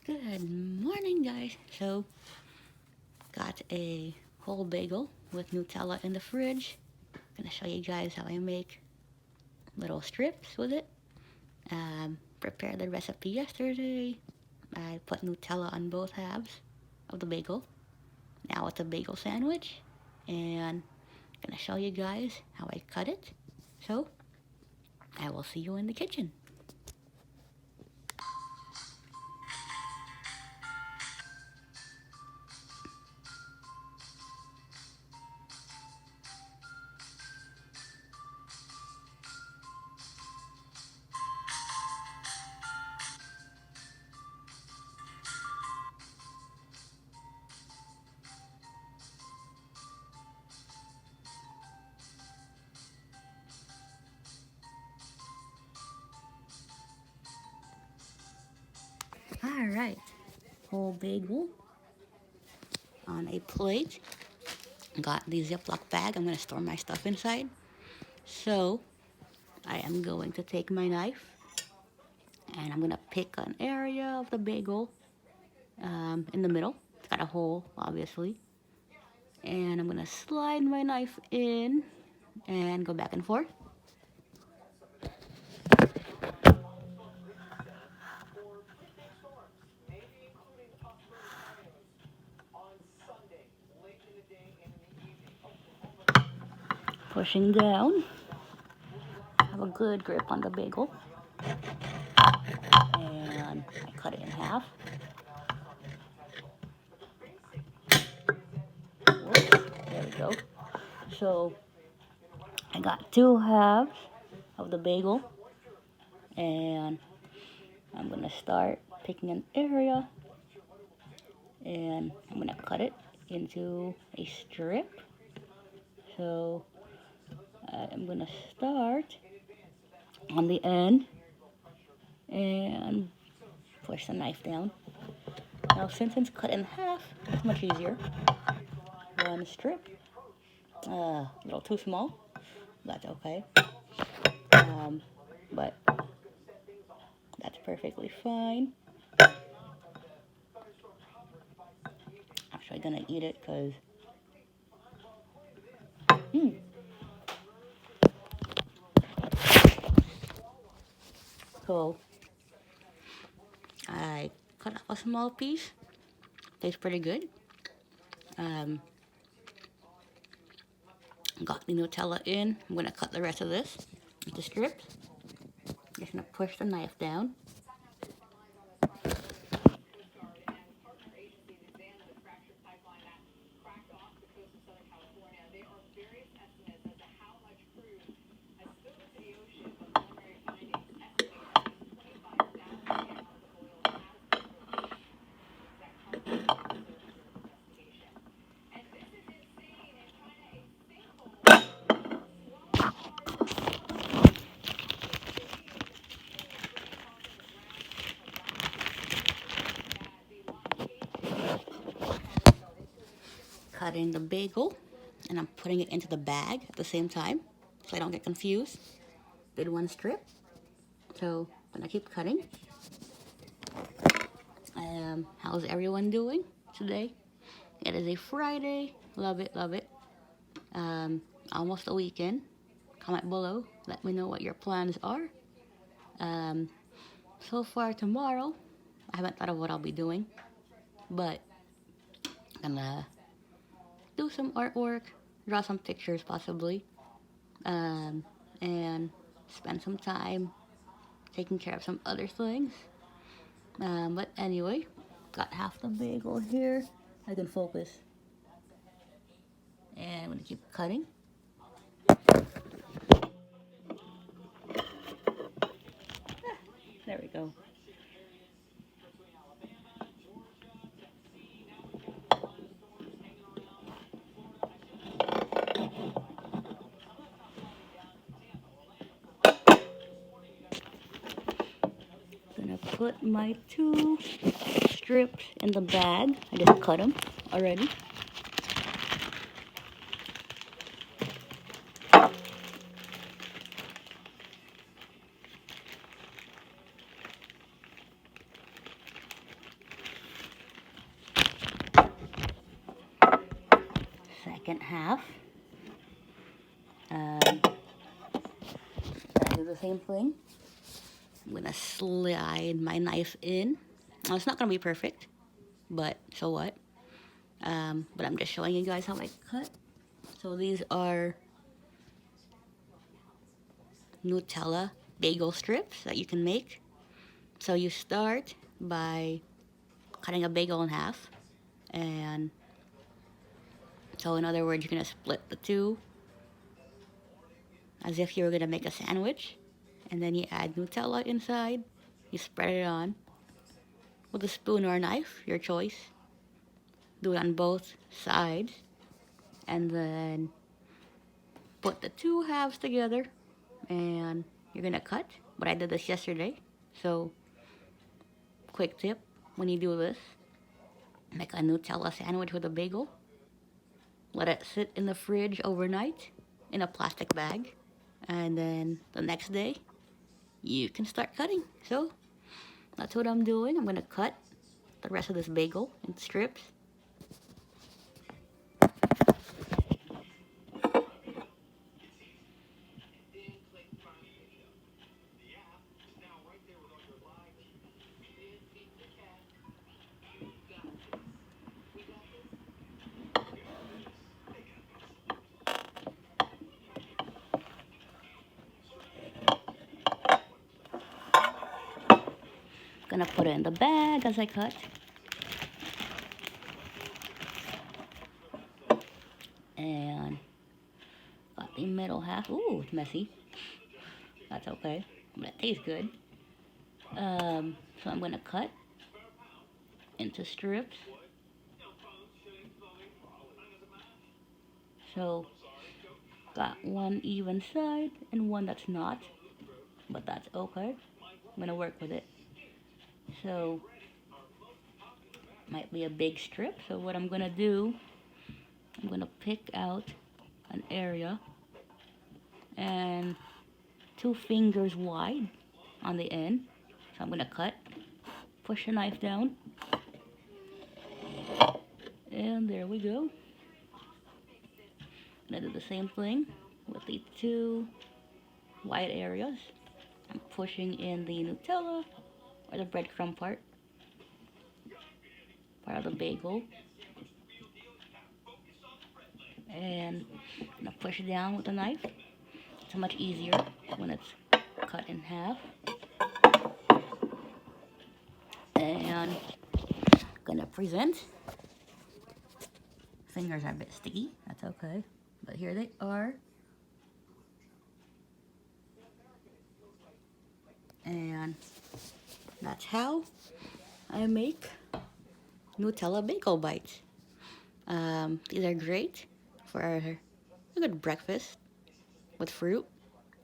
Good morning, guys. So, got a whole bagel with Nutella in the fridge. Gonna show you guys how I make little strips with it. Prepared the recipe yesterday. I put Nutella on both halves of the bagel. Now it's a bagel sandwich, and gonna show you guys how I cut it. So, I will see you in the kitchen. All right, whole bagel on a plate. Got the Ziploc bag. I'm gonna store my stuff inside. So I am going to take my knife and I'm gonna pick an area of the bagel in the middle. It's got a hole, obviously. And I'm gonna slide my knife in and go back and forth. Pushing down. Have a good grip on the bagel. And I cut it in half. Whoops, there we go. So I got two halves of the bagel. And I'm gonna start picking an area. And I'm gonna cut it into a strip. So I'm gonna start on the end and push the knife down. Now since it's cut in half, it's much easier. One strip, a little too small, that's okay. But that's perfectly fine. I'm actually gonna eat it because so I cut off a small piece. Tastes pretty good. Got the Nutella in. I'm gonna cut the rest of this into strips. Just gonna push the knife down. Cutting the bagel, and I'm putting it into the bag at the same time so I don't get confused. Did one strip, so I'm gonna keep cutting. How's everyone doing today? It is a Friday. Love it, love it. Almost a weekend. Comment below. Let me know what your plans are. So far tomorrow, I haven't thought of what I'll be doing, but I'm gonna do some artwork, draw some pictures possibly, and spend some time taking care of some other things. But anyway, got half the bagel here. I can focus. And I'm gonna keep cutting. There we go. Gonna put my two strips in the bag. I just cut them already. second half. I do the same thing. I'm gonna slide my knife in. Well, it's not gonna be perfect, but so what? But I'm just showing you guys how I cut. So these are Nutella bagel strips that you can make. So you start by cutting a bagel in half, and so in other words, you're gonna split the two as if you were gonna make a sandwich, and then you add Nutella inside. You spread it on with a spoon or a knife, your choice. Do it on both sides, and then put the two halves together, and you're gonna cut. But I did this yesterday, so quick tip when you do this: make a Nutella sandwich with a bagel. Let it sit in the fridge overnight in a plastic bag, and then the next day you can start cutting. So that's what I'm doing. I'm gonna cut the rest of this bagel in strips. Gonna put it in the bag as I cut. And got the middle half. Ooh, it's messy. That's okay, but it tastes good. So I'm gonna cut into strips. So got one even side and one that's not, but that's okay. I'm gonna work with it. So might be a big strip. So what I'm gonna do, I'm gonna pick out an area and 2 fingers wide on the end. So I'm gonna cut, push the knife down, and there we go. And I do the same thing with the 2 wide areas. I'm pushing in the Nutella or the breadcrumb part of the bagel, and I'm gonna push it down with the knife. It's much easier when it's cut in half. And gonna present. Fingers are a bit sticky, that's okay, but here they are. And that's how I make Nutella bagel bites. These are great for a good breakfast with fruit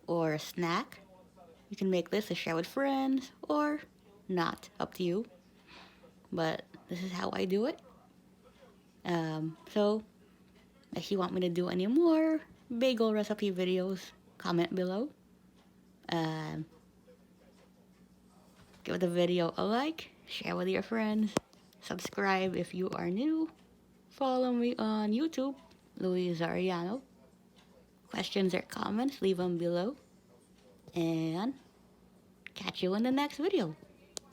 or a snack. You can make this to share with friends or not, up to you. But this is how I do it. So if you want me to do any more bagel recipe videos, comment below. Give the video a like, share with your friends, subscribe if you are new, follow me on YouTube, Louise Arellano. Questions or comments, leave them below, and catch you in the next video.